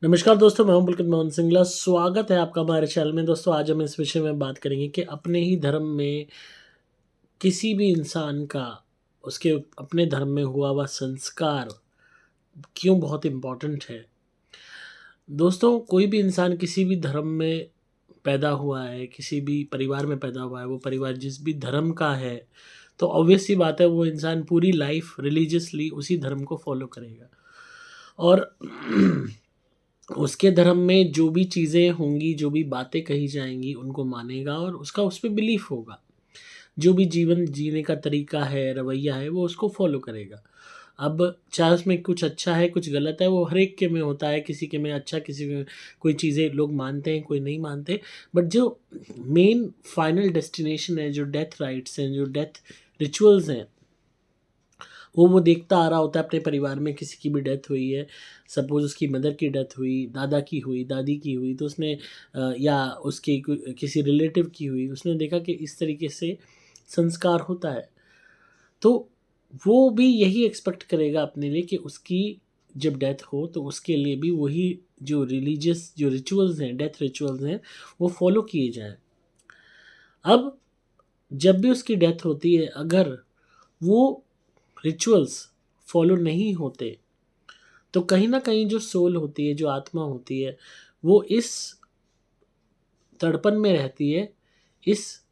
नमस्कार दोस्तों, मैं हूं पुलकित मोहन सिंगला। स्वागत है आपका हमारे चैनल में। दोस्तों, आज हम इस विषय में बात करेंगे कि अपने ही धर्म में किसी भी इंसान का उसके अपने धर्म में हुआ हुआ संस्कार क्यों बहुत इम्पोर्टेंट है। दोस्तों, कोई भी इंसान किसी भी धर्म में पैदा हुआ है, किसी भी परिवार में पैदा हुआ है, वो परिवार जिस भी धर्म का है, तो ऑब्वियस सी बात है वो इंसान पूरी लाइफ रिलीजियसली उसी धर्म को फॉलो करेगा। और उसके धर्म में जो भी चीज़ें होंगी, जो भी बातें कही जाएँगी, उनको मानेगा और उसका उस पे बिलीफ होगा। जो भी जीवन जीने का तरीका है, रवैया है, वो उसको फ़ॉलो करेगा। अब चाहे उसमें कुछ अच्छा है, कुछ गलत है, वो हर एक के में होता है, किसी के में अच्छा, किसी में कोई चीज़ें लोग मानते हैं, कोई नहीं मानते। बट जो मेन फाइनल डेस्टिनेशन है, जो डेथ राइट्स हैं, जो डेथ रिचुअल्स हैं, वो देखता आ रहा होता है। अपने परिवार में किसी की भी डेथ हुई है, सपोज़ उसकी मदर की डेथ हुई, दादा की हुई, दादी की हुई, तो उसने या उसके किसी रिलेटिव की हुई, उसने देखा कि इस तरीके से संस्कार होता है। तो वो भी यही एक्सपेक्ट करेगा अपने लिए कि उसकी जब डेथ हो तो उसके लिए भी वही जो रिलीजियस जो रिचुअल्स हैं, डेथ रिचुअल्स हैं, वो फॉलो किए जाएँ। अब जब भी उसकी डेथ होती है, अगर वो रिचुअल्स फॉलो नहीं होते, तो कहीं न कहीं जो सोल होती है, जो आत्मा होती है, वो इस तड़पन में रहती है, इस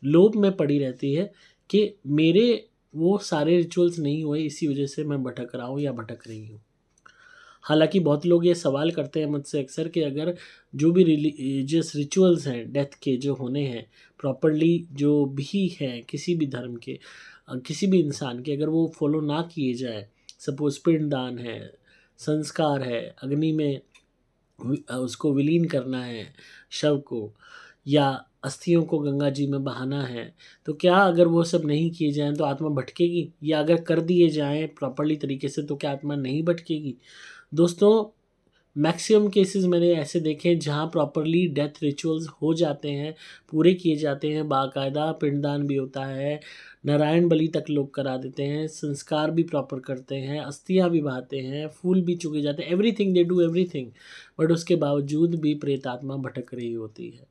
लोभ में पड़ी रहती है कि मेरे वो सारे रिचुअल्स नहीं हुए, इसी वजह से मैं भटक रहा हूँ या भटक रही हूँ। हालाँकि बहुत लोग ये सवाल करते हैं मुझसे अक्सर कि अगर जो भी रिलीजियस रिचुअल्स हैं डेथ के जो होने हैं, प्रॉपर्ली जो भी हैं किसी भी धर्म के, किसी भी इंसान के, अगर वो फॉलो ना किए जाएँ, सपोज़ पिंडदान है, संस्कार है, अग्नि में उसको विलीन करना है शव को, या अस्थियों को गंगा जी में बहाना है, तो क्या अगर वो सब नहीं किए जाएँ तो आत्मा भटकेगी? या अगर कर दिए जाएँ प्रॉपर्ली तरीके से तो क्या आत्मा नहीं भटकेगी? दोस्तों, मैक्सिमम केसेस मैंने ऐसे देखे हैं जहाँ प्रॉपर्ली डेथ रिचुअल्स हो जाते हैं, पूरे किए जाते हैं, बाकायदा पिंडदान भी होता है, नारायण बलि तक लोग करा देते हैं, संस्कार भी प्रॉपर करते हैं, अस्थियाँ भी बहाते हैं, फूल भी चुके जाते हैं, everything they do everything. But उसके बावजूद भी प्रेतात्मा भटक रही होती है,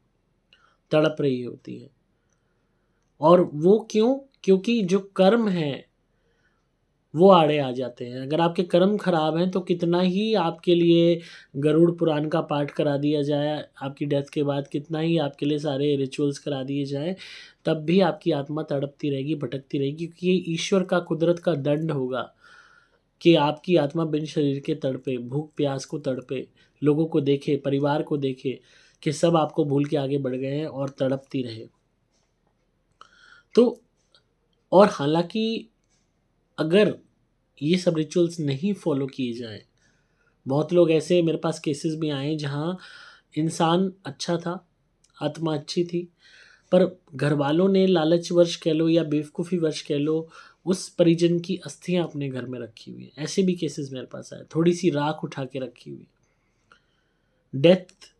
तड़प रही होती है। और वो क्यों? क्योंकि जो कर्म है वो आड़े आ जाते हैं। अगर आपके कर्म खराब हैं तो कितना ही आपके लिए गरुड़ पुराण का पाठ करा दिया जाए, आपकी डेथ के बाद कितना ही आपके लिए सारे रिचुअल्स करा दिए जाएँ, तब भी आपकी आत्मा तड़पती रहेगी, भटकती रहेगी, क्योंकि ये ईश्वर का, कुदरत का दंड होगा कि आपकी आत्मा बिन शरीर के तड़पे, भूख-प्यास को तड़पे, लोगों को देखे, परिवार को देखे कि सब आपको भूल के आगे बढ़ गए हैं और तड़पती रहे। तो और हालाँकि अगर ये सब रिचुअल्स नहीं फॉलो किए जाएँ, बहुत लोग ऐसे मेरे पास केसेस भी आए हैं जहाँ इंसान अच्छा था, आत्मा अच्छी थी, पर घरवालों ने लालचवश कह लो या बेवकूफ़ीवश कह लो, उस परिजन की अस्थियाँ अपने घर में रखी हुई हैं। ऐसे भी केसेस मेरे पास आए, थोड़ी-सी राख उठा के रखी हुई। डेथ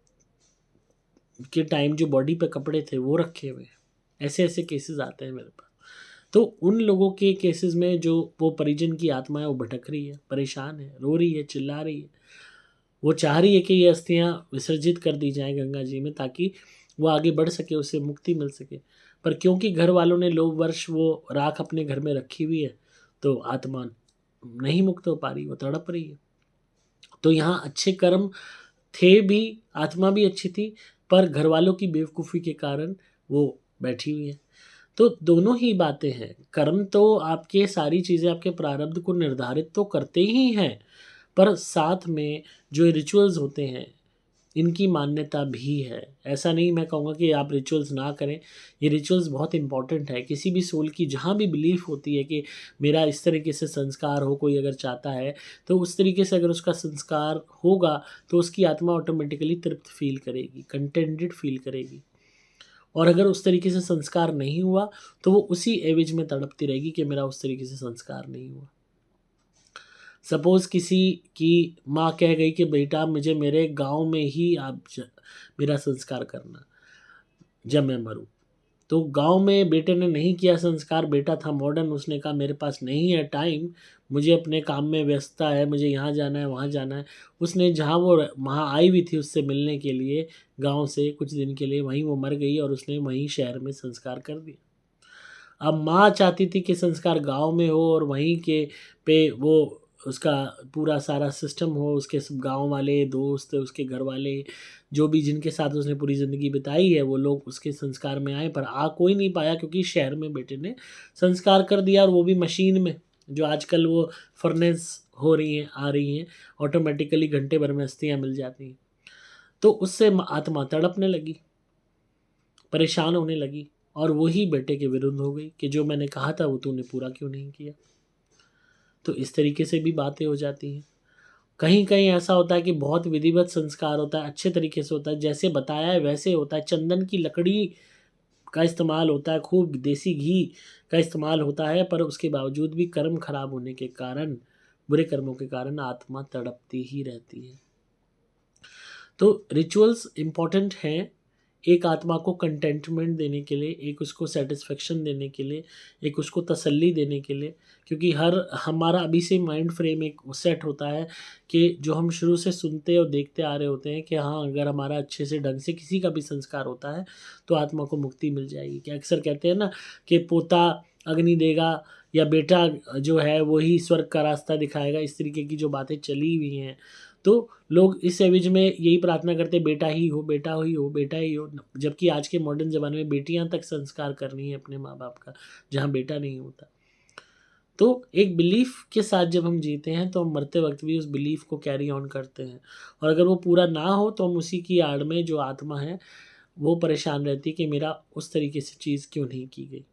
के टाइम जो बॉडी पे कपड़े थे वो रखे हुए हैं। ऐसे-ऐसे केसेस आते हैं मेरे पास। तो उन लोगों के केसेस में जो वो परिजन की आत्मा है वो भटक रही है, परेशान है, रो रही है, चिल्ला रही है। वो चाह रही है कि ये अस्थियाँ विसर्जित कर दी जाएँ गंगा जी में, ताकि वो आगे बढ़ सके, उसे मुक्ति मिल सके। पर क्योंकि घर वालों ने लोभवश वो राख अपने घर में रखी हुई है, तो आत्मा नहीं मुक्त हो पा रही, वो तड़प रही है। तो यहाँ अच्छे कर्म थे भी, आत्मा भी अच्छी थी, पर घरवालों की बेवकूफ़ी के कारण वो बैठी हुई है। तो दोनों ही बातें हैं। कर्म तो आपके सारी चीज़ें आपके प्रारब्ध को निर्धारित तो करते ही हैं, पर साथ में जो रिचुअल्स होते हैं, इनकी मान्यता भी है। ऐसा नहीं मैं कहूँगा कि आप रिचुअल्स ना करें, ये रिचुअल्स बहुत इम्पोर्टेंट है। किसी भी सोल की जहाँ भी बिलीफ होती है कि मेरा इस तरीके से संस्कार हो, कोई अगर चाहता है, तो उस तरीके से अगर उसका संस्कार होगा, तो उसकी आत्मा ऑटोमेटिकली तृप्त फ़ील करेगी, कंटेंटेड फ़ील करेगी। और अगर उस तरीके से संस्कार नहीं हुआ, तो वो उसी एवज में तड़पती रहेगी कि मेरा उस तरीके से संस्कार नहीं हुआ। सपोज़ किसी की माँ कह गई कि बेटा मुझे मेरे गाँव में ही आप मेरा संस्कार करना, जब मैं मरूँ। तो गांव में बेटे ने नहीं किया संस्कार, बेटा था मॉडर्न, उसने कहा मेरे पास नहीं है टाइम, मुझे अपने काम में व्यस्तता है, मुझे यहाँ जाना है वहाँ जाना है। उसने जहाँ वो वहाँ आई हुई थी उससे मिलने के लिए गांव से कुछ दिन के लिए, वहीं वो मर गई और उसने वहीं शहर में संस्कार कर दिया। अब माँ चाहती थी कि संस्कार गांव में हो और वहीं के पे वो उसका पूरा सारा सिस्टम हो, उसके सब गांव वाले दोस्त, उसके घर वाले, जो भी जिनके साथ उसने पूरी ज़िंदगी बिताई है, वो लोग उसके संस्कार में आए, पर आ कोई नहीं पाया क्योंकि शहर में बेटे ने संस्कार कर दिया, और वो भी मशीन में, जो आजकल वो फर्नेस हो रही हैं, आ रही हैं, ऑटोमेटिकली घंटे भर में अस्थियाँ मिल जाती हैं। तो उससे आत्मा तड़पने लगी, परेशान होने लगी, और वही बेटे के विरुद्ध हो गई कि जो मैंने कहा था वो तूने पूरा क्यों नहीं किया। तो इस तरीके से भी बातें हो जाती हैं। कहीं कहीं ऐसा होता है कि बहुत विधिवत संस्कार होता है, अच्छे तरीके से होता है, जैसे बताया है वैसे होता है, चंदन की लकड़ी का इस्तेमाल होता है, खूब देसी घी का इस्तेमाल होता है, पर उसके बावजूद भी कर्म खराब होने के कारण, बुरे कर्मों के कारण आत्मा तड़पती ही रहती है। तो रिचुअल्स इम्पॉर्टेंट हैं, एक आत्मा को कंटेंटमेंट देने के लिए, एक उसको सेटिस्फेक्शन देने के लिए, एक उसको तसल्ली देने के लिए, क्योंकि हर हमारा अभी से माइंड फ्रेम एक सेट होता है कि जो हम शुरू से सुनते और देखते आ रहे होते हैं कि हाँ, अगर हमारा अच्छे से ढंग से किसी का भी संस्कार होता है तो आत्मा को मुक्ति मिल जाएगी। कि अक्सर कहते हैं ना कि पोता अग्नि देगा या बेटा जो है वही स्वर्ग का रास्ता दिखाएगा, इस तरीके की जो बातें चली हुई हैं। तो लोग इस एवज में यही प्रार्थना करते, बेटा ही हो, बेटा ही हो, बेटा ही हो, जबकि आज के मॉडर्न ज़माने में बेटियां तक संस्कार कर रही हैं अपने माँ बाप का, जहाँ बेटा नहीं होता। तो एक बिलीफ के साथ जब हम जीते हैं तो हम मरते वक्त भी उस बिलीफ को कैरी ऑन करते हैं, और अगर वो पूरा ना हो तो हम उसी की आड़ में जो आत्मा है वो परेशान रहती है कि मेरा उस तरीके से चीज़ क्यों नहीं की गई।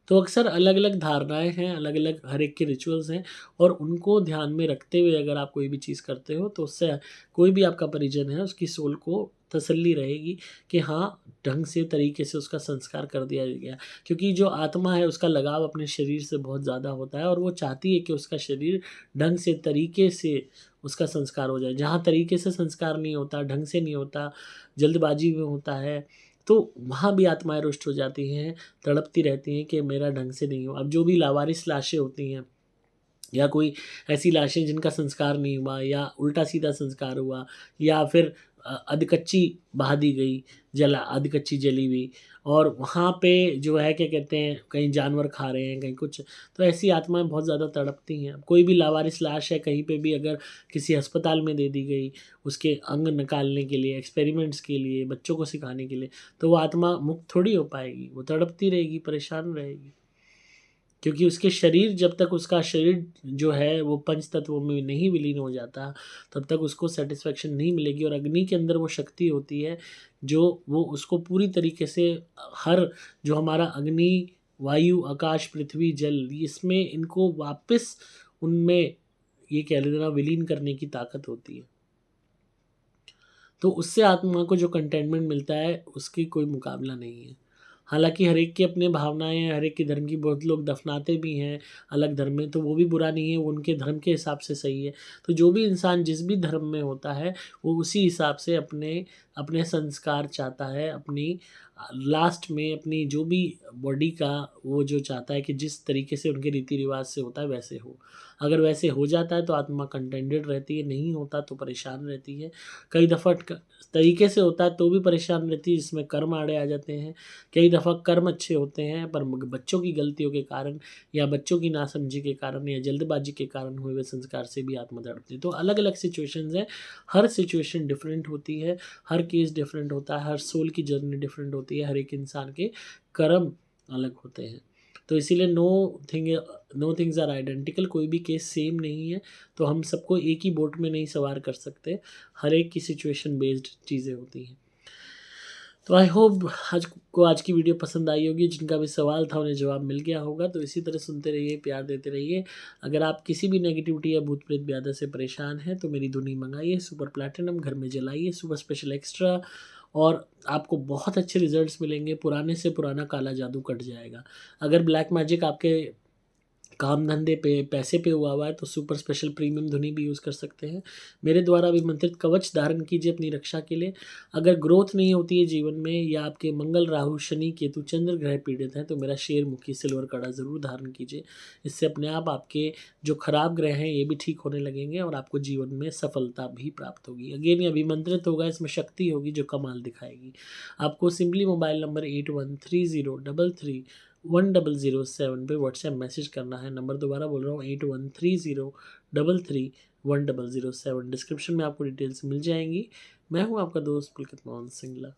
तो अक्सर अलग अलग धारणाएं हैं, अलग अलग हर एक के रिचुअल्स हैं, और उनको ध्यान में रखते हुए अगर आप कोई भी चीज़ करते हो तो उससे कोई भी आपका परिजन है उसकी सोल को तसल्ली रहेगी कि हाँ, ढंग से तरीके से उसका संस्कार कर दिया गया। क्योंकि जो आत्मा है उसका लगाव अपने शरीर से बहुत ज़्यादा होता है, और वो चाहती है कि उसका शरीर ढंग से तरीके से उसका संस्कार हो जाए। जहाँ तरीके से संस्कार नहीं होता, ढंग से नहीं होता, जल्दबाजी में होता है, तो वहाँ भी आत्माएँ रुष्ट हो जाती हैं, तड़पती रहती हैं कि मेरा ढंग से नहीं हुआ। अब जो भी लावारिस लाशें होती हैं, या कोई ऐसी लाशें जिनका संस्कार नहीं हुआ या उल्टा-सीधा संस्कार हुआ, या फिर अधकच्ची बहा दी गई, अधकच्ची जली हुई, और वहाँ पे जो है क्या कहते हैं, कहीं जानवर खा रहे हैं, कहीं कुछ, तो ऐसी आत्माएँ बहुत ज़्यादा तड़पती हैं। कोई भी लावारिस लाश है कहीं पे भी अगर किसी अस्पताल में दे दी गई, उसके अंग निकालने के लिए, एक्सपेरिमेंट्स के लिए, बच्चों को सिखाने के लिए, तो वो आत्मा मुक्त थोड़ी हो पाएगी, वो तड़पती रहेगी, परेशान रहेगी। क्योंकि उसके शरीर, जब तक उसका शरीर जो है वो पंच तत्वों में नहीं विलीन हो जाता, तब तक उसको सेटिस्फेक्शन नहीं मिलेगी। और अग्नि के अंदर वो शक्ति होती है जो वो उसको पूरी तरीके से हर, जो हमारा अग्नि, वायु, आकाश, पृथ्वी, जल, इसमें इनको वापस उनमें ये कह लेना विलीन करने की ताकत होती है। तो उससे आत्मा को जो कंटेनमेंट मिलता है उसकी कोई मुकाबला नहीं है। हालाँकि हर एक की अपनी भावनाएँ हैं, हर एक के धर्म की, बहुत लोग दफ़नाते भी हैं अलग धर्म में, तो वो भी बुरा नहीं है, वो उनके धर्म के हिसाब से सही है। तो जो भी इंसान जिस भी धर्म में होता है, वो उसी हिसाब से अपने अपने संस्कार चाहता है, अपनी लास्ट में अपनी जो भी बॉडी का वो जो चाहता है कि जिस तरीके से उनके रीति-रिवाज से होता है वैसे हो। अगर वैसे हो जाता है तो आत्मा कंटेंटेड रहती है, नहीं होता तो परेशान रहती है। कई दफ़ा तरीके से होता है तो भी परेशान रहती है, जिसमें कर्म आड़े आ जाते हैं। कई दफ़ा कर्म अच्छे होते हैं पर बच्चों की गलतियों के कारण, या बच्चों की नासमझी के कारण, या जल्दबाजी के कारण हुए हुए संस्कार से भी आत्मा तड़पती है। तो अलग अलग सिचुएशंस हैं, हर सिचुएशन डिफरेंट होती है, हर केस डिफरेंट होता है, हर सोल की जर्नी डिफरेंट होती है, हर एक इंसान के कर्म अलग होते हैं। तो इसीलिए नो थिंग्स आर आइडेंटिकल, कोई भी केस सेम नहीं है, तो हम सबको एक ही बोट में नहीं सवार कर सकते, हर एक की सिचुएशन बेस्ड चीज़ें होती हैं। तो आई होप आज की वीडियो पसंद आई होगी, जिनका भी सवाल था उन्हें जवाब मिल गया होगा। तो इसी तरह सुनते रहिए, प्यार देते रहिए। अगर आप किसी भी नेगेटिविटी या भूत प्रेत ब्याधा से परेशान हैं तो मेरी धुनी मंगाइए, सुपर प्लैटिनम घर में जलाइए, सुपर स्पेशल एक्स्ट्रा, और आपको बहुत अच्छे रिजल्ट्स मिलेंगे। पुराने से पुराना काला जादू कट जाएगा। अगर ब्लैक मैजिक आपके काम धंधे पे पैसे पे हुआ है तो सुपर स्पेशल प्रीमियम धुनी भी यूज़ कर सकते हैं। मेरे द्वारा अभिमंत्रित कवच धारण कीजिए अपनी रक्षा के लिए। अगर ग्रोथ नहीं होती है जीवन में या आपके मंगल राहु शनि केतु चंद्र ग्रह पीड़ित हैं तो मेरा शेरमुखी सिल्वर कड़ा ज़रूर धारण कीजिए। इससे अपने आप आपके जो खराब ग्रह हैं ये भी ठीक होने लगेंगे और आपको जीवन में सफलता भी प्राप्त होगी। अगेन ये अभिमंत्रित होगा, इसमें शक्ति होगी जो कमाल दिखाएगी। आपको सिंपली मोबाइल नंबर 8130331007 पे व्हाट्सएप मैसेज करना है। नंबर दोबारा बोल रहा हूँ 8130331007। डिस्क्रिप्शन में आपको डिटेल्स मिल जाएंगी। मैं हूँ आपका दोस्त पुलकित मोहन सिंगला।